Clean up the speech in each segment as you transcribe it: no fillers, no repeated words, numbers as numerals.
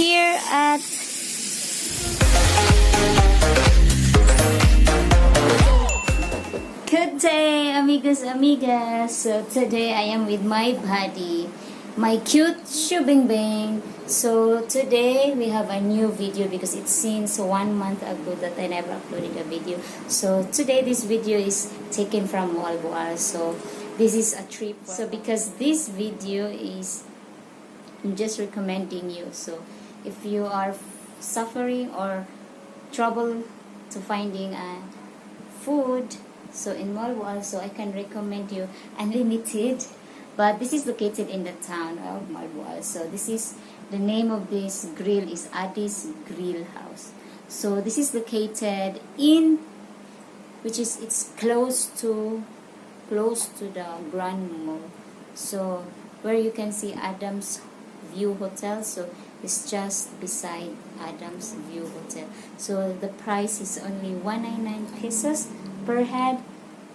here at Good day, amigos, amigas. So today I am with my buddy, my cute Shubingbing. So today we have a new video because it seems 1 month ago that I never uploaded a video. So today this video is taken from Moalboal. So this is a trip. So because this video is, I'm just recommending you. So if you are suffering or trouble to finding food, so in Moalboal, so I can recommend you unlimited. But this is located in the town of Moalboal. So this is the name of this grill is Addie's Grill House. So this is located in, it's close to the Grand Mall. So where you can see Adams View Hotel. So it's just beside Adams View Hotel. So the price is only 199 pesos per head,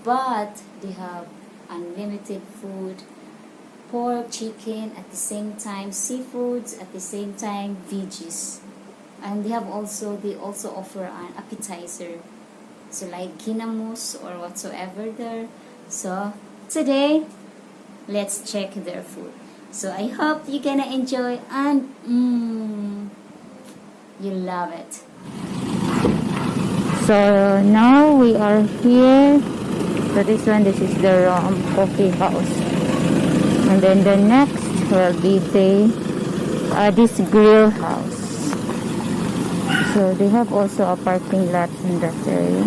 but they have unlimited food, pork, chicken, at the same time seafoods, at the same time veggies, and they also offer an appetizer, so like ginamos or whatsoever there. So today let's check their food. So I hope you're gonna enjoy and you love it. So now we are here. So this is the coffee house. And then the next will be this grill house. So they have also a parking lot in that area.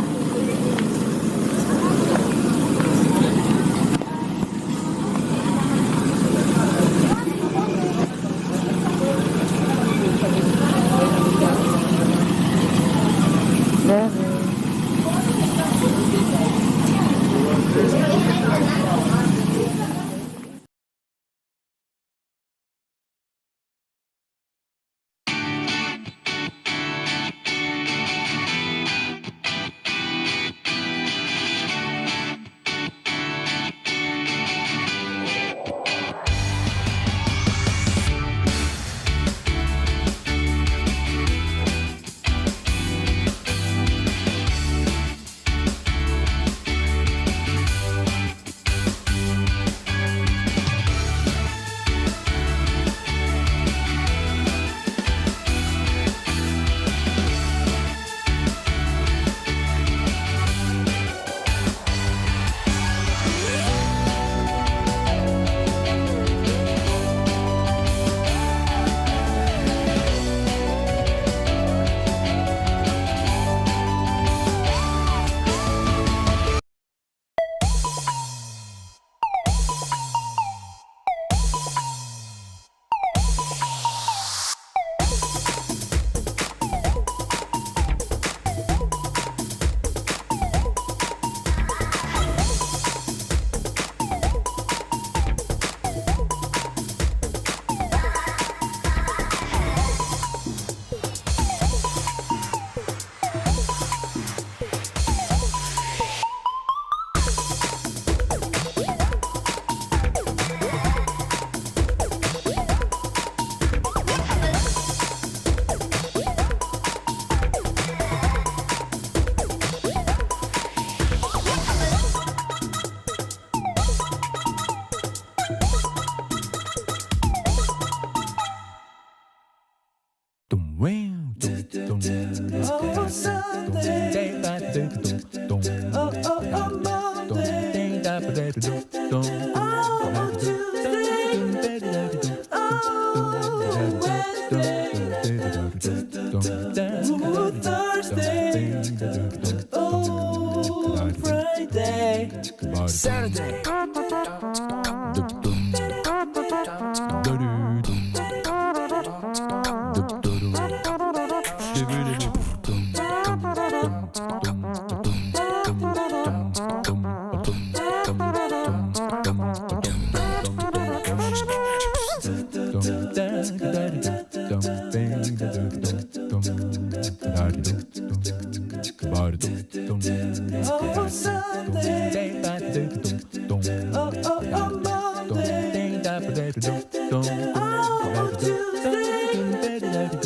Saturday.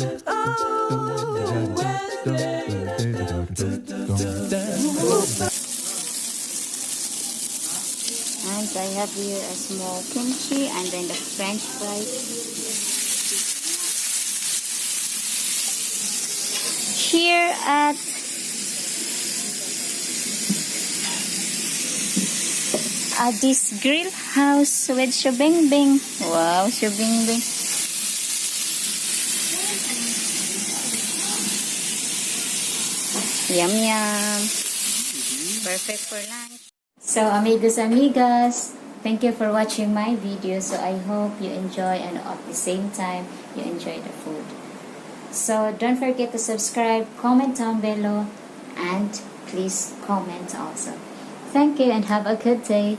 And I have here a small kimchi and then the French fries. Here at Addie's Grill House with Shubingbing. Wow, Shubingbing. Yum yum. Perfect for lunch. So amigos, amigas, thank you for watching my video. So I hope you enjoy and at the same time you enjoy the food. So don't forget to subscribe, comment down below, and please comment also. Thank you and have a good day.